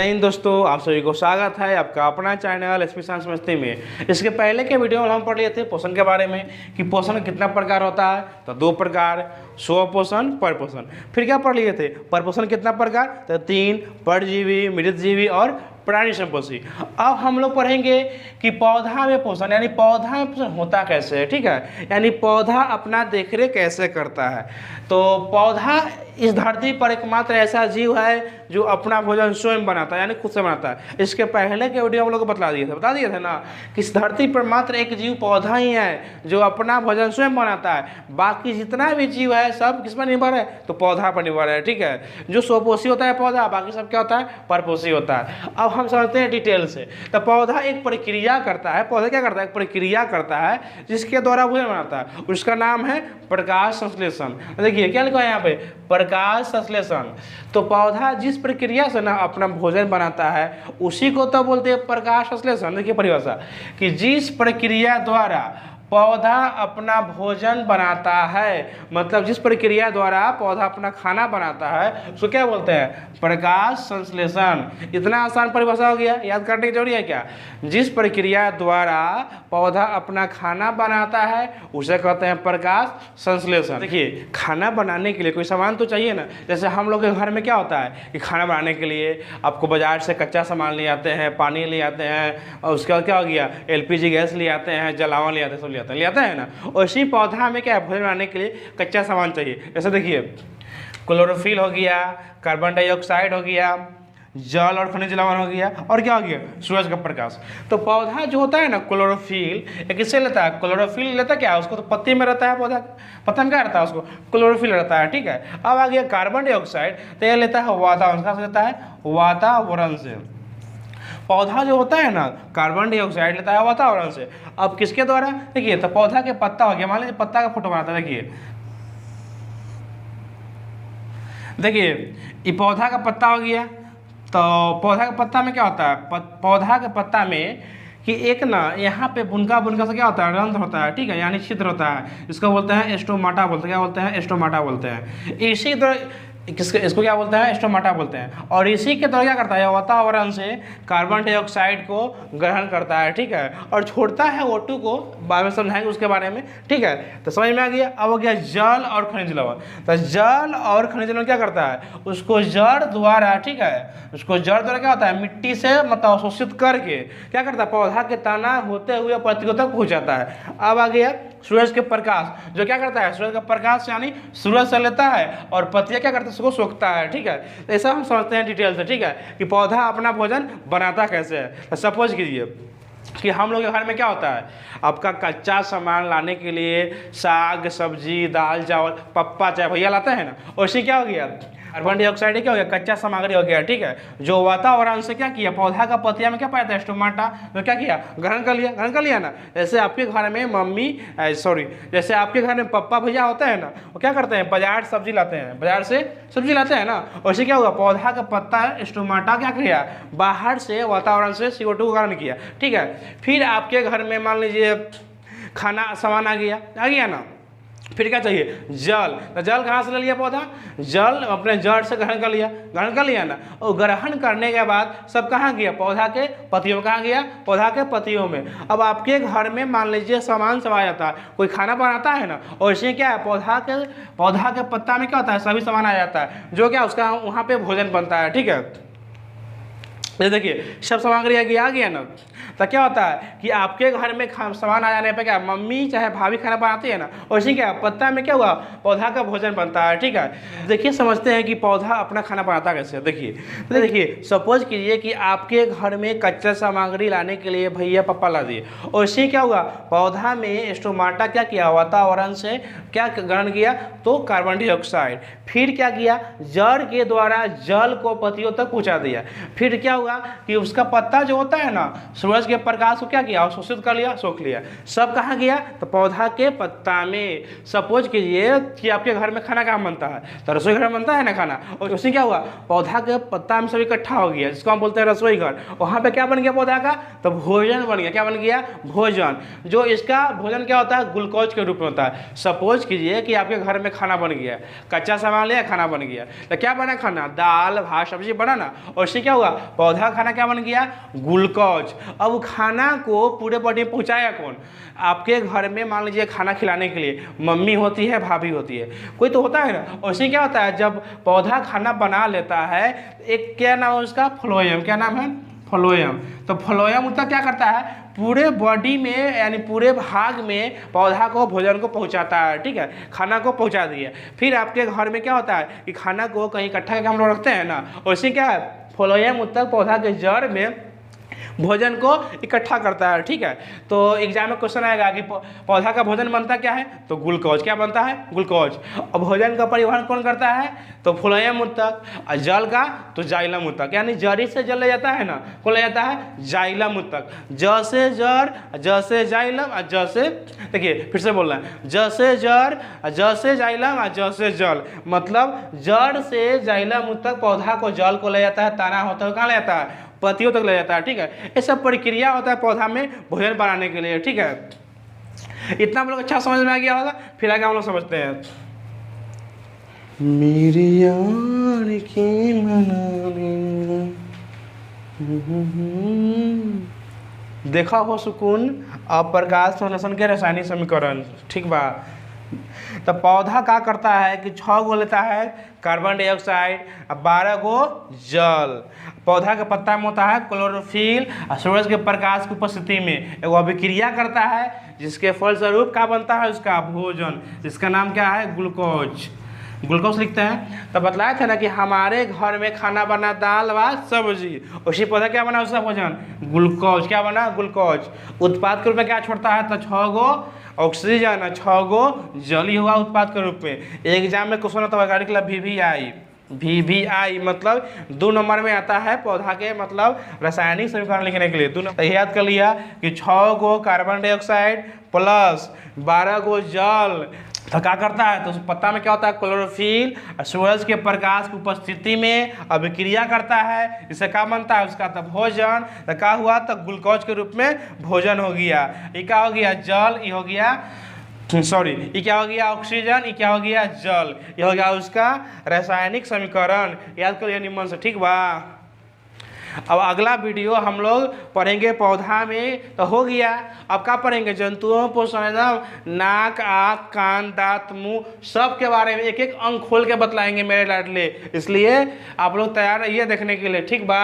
जय हिंद दोस्तों, आप सभी को स्वागत है आपका अपना चैनल एसपी साइंस मस्ती में। इसके पहले के वीडियो में हम पढ़ लिए थे पोषण के बारे में कि पोषण कितना प्रकार होता है। तो 2 प्रकार, स्व पोषण, पर पोषण। फिर क्या पढ़ लिए थे, पर पोषण कितना प्रकार, तो 3, परजीवी, मृतजीवी और प्राणी संपोषी। अब हम लोग पढ़ेंगे कि पौधा में पोषण यानी पौधा में पोषण होता कैसे है। ठीक है, यानी पौधा अपना देखरेख कैसे करता है। तो पौधा इस धरती पर एकमात्र ऐसा जीव है जो अपना भोजन स्वयं बनाता है, यानी खुद से बनाता है। इसके पहले के वीडियो हम लोग को बता दिए थे ना कि इस धरती पर मात्र एक जीव पौधा ही है जो अपना भोजन स्वयं बनाता है। बाकी जितना भी जीव है सब किस पर निर्भर है, तो पौधा पर निर्भर है। ठीक है, जो स्वपोषी होता है पौधा, बाकी सब क्या होता है, परपोषी होता है। अब हम समझते हैं डिटेल से। तो पौधा एक प्रक्रिया करता है, पौधा क्या करता है, एक प्रक्रिया करता है जिसके द्वारा भोजन बनाता है। उसका नाम है प्रकाश संश्लेषण। देखिए क्या लिखा है यहाँ पे, प्रकाश संश्लेषण। तो पौधा जिस प्रक्रिया से ना अपना भोजन बनाता है उसी को तो बोलते हैं प्रकाश संश्लेषण। देखिए परिभाषा कि जिस प्रक्रिया द्वारा पौधा अपना भोजन बनाता है, मतलब जिस प्रक्रिया द्वारा पौधा अपना खाना बनाता है उसको क्या बोलते हैं, प्रकाश संश्लेषण। इतना आसान परिभाषा हो गया, याद करने की जरूरी है क्या। जिस प्रक्रिया द्वारा पौधा अपना खाना बनाता है उसे कहते हैं प्रकाश संश्लेषण। देखिए खाना बनाने के लिए कोई सामान तो चाहिए ना। जैसे हम लोग के घर में क्या होता है कि खाना बनाने के लिए आपको बाजार से कच्चा सामान ले आते हैं, पानी ले आते हैं, और उसके बाद क्या हो गया, LPG गैस ले आते हैं, जलावन ले आते हैं, सब ले आता है ना। और इसी पौधा में क्या है, भोजन बनाने के लिए कच्चा सामान चाहिए। जैसे देखिए क्लोरोफिल हो गया, कार्बन डाइऑक्साइड हो गया, जल और खनिज लवण हो गया, और क्या हो गया, सूरज का प्रकाश। तो पौधा जो होता है ना क्लोरोफिल किससे लेता है, क्लोरोफिल लेता है क्या, उसको तो पत्ते में रहता है, पौधा पत्ता में क्या रहता है, उसको क्लोरोफिल रहता है। ठीक है, अब आ गया कार्बन डाइऑक्साइड, तो यह लेता है वातावरण, कहाँ से लेता है, वातावरण से। पौधा जो होता है ना कार्बन डाइऑक्साइड लेता है वातावरण से। अब किसके द्वारा, देखिए तो पौधा के पत्ता हो गया, मान लीजिए पत्ता का फोटो बनाता है। देखिए ये पौधा का पत्ता हो गया। तो पौधा के पत्ता में क्या होता है, पौधा के पत्ता में कि एक ना यहाँ पे बुनका बुनका से क्या होता है, रंध्र होता है। ठीक है, यानी छिद्र होता है, इसको बोलते हैं स्टोमाटा बोलते हैं। क्या बोलते हैं, स्टोमाटा बोलते हैं। इसी तरह इसको क्या बोलते हैं, स्टोमाटा बोलते हैं। और इसी के तरह क्या करता है, वातावरण से कार्बन डाइऑक्साइड को ग्रहण करता है। ठीक है, और छोड़ता है O2 को, बाद में समझाएंगे उसके बारे में। ठीक है, तो समझ में आ गया। अब हो गया जल और खनिज लवण। तो जल और खनिज लवण क्या करता है, उसको जड़ द्वारा, ठीक है, उसको जड़ द्वारा क्या होता है, मिट्टी से मतलब अवशोषित करके क्या करता है, पौधा के तना होते हुए पत्तियों तक पहुँच जाता है। अब आ गया सूरज के प्रकाश, जो क्या करता है, सूरज का प्रकाश यानी सूरज से लेता है और पत्तियां क्या करता है, उसको सोखता है। ठीक है, तो ऐसा हम समझते हैं डिटेल से। ठीक है, कि पौधा अपना भोजन बनाता कैसे है। तो सपोज कीजिए कि हम लोग के घर में क्या होता है, आपका कच्चा सामान लाने के लिए साग सब्जी दाल चावल पप्पा चाहे भैया लाते हैं ना, वैसे क्या हो गया, कार्बन डाइऑक्साइड क्या हो गया, कच्चा सामग्री हो गया। ठीक है, जो वातावरण से क्या किया, पौधा का पत्तिया में क्या पाया था, स्टोमाटा, तो क्या किया, ग्रहण कर लिया ना। जैसे आपके घर में जैसे आपके घर में पप्पा भैया होते हैं ना, वो क्या करते हैं, बाजार से सब्जी लाते हैं ना। वैसे क्या हुआ, पौधा का पत्ता स्टोमाटा क्या किया, बाहर से वातावरण से CO2 को ग्रहण किया। ठीक है, फिर आपके घर में मान लीजिए खाना सामान आ गया ना, फिर क्या चाहिए, जल। तो जल कहाँ से ले लिया पौधा, जल अपने जड़ से ग्रहण कर लिया ना। और ग्रहण करने के बाद सब कहाँ गया, पौधा के पत्तियों में। कहाँ गया, पौधा के पत्तियों में। अब आपके घर में मान लीजिए सामान सब आ जाता है, कोई खाना बनाता है ना, और इससे क्या है, पौधा के पत्ता में क्या होता है, सभी सामान आ जाता है, जो क्या उसका वहाँ पे भोजन बनता है। ठीक है, ये देखिए सब सामग्री आ गया ना। तो क्या होता है कि आपके घर में सामान आ जाने पे क्या मम्मी चाहे भाभी खाना बनाती है ना, वैसे क्या पत्ता में क्या हुआ, पौधा का भोजन बनता है। ठीक है, देखिए समझते हैं कि पौधा अपना खाना बनाता कैसे। देखिए सपोज कीजिए कि आपके घर में कच्चा सामग्री लाने के लिए भैया पप्पा ला दिए, और इससे क्या हुआ, पौधा में स्टोमाटा क्या किया, वातावरण से क्या ग्रहण किया, तो कार्बन डाइऑक्साइड। फिर क्या किया, जड़ के द्वारा जल को पत्तियों तक पहुँचा दिया। फिर क्या हुआ कि उसका पत्ता जो होता है ना, सूरज सूरज के प्रकाश को क्या किया, अवशोषित कर लिया, सोख लिया। सब कहाँ गया, तो पौधा के पत्ता में। सपोज कीजिए कि आपके घर में खाना कहाँ बनता है, तो रसोई घर में बनता है ना खाना, और उसमें क्या हुआ, पौधा के पत्ता में सब इकट्ठा हो गया, जिसको हम बोलते हैं रसोई घर। वहाँ पे क्या बन गया पौधा का, तो भोजन बन गया। क्या बन गया, भोजन। जो इसका भोजन क्या होता है, ग्लूकोज के रूप में होता है। सपोज कीजिए कि आपके घर में खाना बन गया, कच्चा सामान लिया, खाना बन गया, तो क्या बना खाना, दाल भात सब्जी बना ना, और इससे क्या हुआ, पौधा खाना क्या बन गया, ग्लूकोज। अब खाना को पूरे बॉडी में पहुंचाया कौन, आपके घर में मान लीजिए खाना खिलाने के लिए मम्मी होती है, भाभी होती है, कोई तो होता है ना। और इससे क्या होता है, जब पौधा खाना बना लेता है, एक क्या नाम है उसका, फ्लोएम। क्या नाम है, फ्लोएम। तो फ्लोएम उसका क्या करता है, पूरे बॉडी में यानी पूरे भाग में पौधा को भोजन को पहुंचाता है। ठीक है, खाना को पहुंचा दिया। फिर आपके घर में क्या होता है कि खाना को कहीं इकट्ठा करके हम लोग रखते हैं ना, और इससे क्या है, फ्लोएम उत्तक पौधा के जड़ में भोजन को इकट्ठा करता है। ठीक है, तो एग्जाम में क्वेश्चन आएगा कि पौधा का भोजन बनता क्या है, तो ग्लूकोज। क्या बनता है, ग्लूकोज। और भोजन का परिवहन कौन करता है, तो फ्लोएम उत्तक। और जल का तो जाइलम उत्तक, यानी जड़ी से जल ले जाता है ना, कौन ले जाता है, जाइलम उत्तक। ज से जड़, ज से जाइलम, और ज से, देखिए फिर से बोल रहे हैं, ज से जड़, ज से जाइलम, और ज से जल। मतलब जड़ से जाइलम उत्तक पौधा को जल को ले जाता है, तना होता है कहाँ ले जाता है, पत्तियों तक ले जाता है। ठीक है, ये सब प्रक्रिया होता है पौधा में भोजन बनाने के लिए। ठीक है, इतना हम लोग अच्छा समझ में आ गया होगा। फिर आगे हम लोग समझते हैं, मेरी यार की मनाने, देखा हो सुकून अप्रकाश संश्लेषण के रासायनिक समीकरण। ठीक बा, तो पौधा क्या करता है कि 6 गो लेता है कार्बन डाइऑक्साइड, 12 गो जल। पौधा के पत्ता में होता है क्लोरोफिल, और सूरज के प्रकाश की उपस्थिति में एगो अभिक्रिया करता है, जिसके फलस्वरूप क्या बनता है, उसका भोजन, जिसका नाम क्या है, ग्लूकोज। ग्लूकोज लिखते हैं। तो बतलाया था ना कि हमारे घर में खाना बना, दाल भात सब्जी, उसी पौधा क्या बना, उसका भोजन ग्लूकोज। क्या बना, ग्लूकोज। उत्पाद के रूप में क्या छोड़ता है, तो 6 गो ऑक्सीजन, 6 गो जल ही हुआ उत्पाद के रूप में। एग्जाम में क्वेश्चन होता है गाड़ी के लिए VVI मतलब 2 नंबर में आता है पौधा के मतलब रासायनिक समीकरण लिखने के लिए। 2 नंबर याद कर लिया कि 6 गो कार्बन डाइऑक्साइड प्लस 12 गो जल, तो क्या करता है, तो उस पत्ता में क्या होता है, क्लोरोफिल, सूरज के प्रकाश की उपस्थिति में अभिक्रिया करता है, इससे क्या बनता है, उसका तो भोजन। तो क्या हुआ, तो ग्लूकोज के रूप में भोजन हो गया। ये क्या हो गया, जल, ये हो गया, सॉरी, ये क्या हो गया, ऑक्सीजन, ये क्या हो गया, जल। ये हो गया उसका रासायनिक समीकरण। याद करिए निम्न से। ठीक बा, अब अगला वीडियो हम लोग पढ़ेंगे पौधा में, तो हो गया। अब क्या पढ़ेंगे, जंतुओं पोषण, नाक, आँख, कान, दांत, मुंह, सब के बारे में एक एक अंक खोल के बतलाएंगे मेरे लाडले। इसलिए आप लोग तैयार रहिए देखने के लिए। ठीक बा।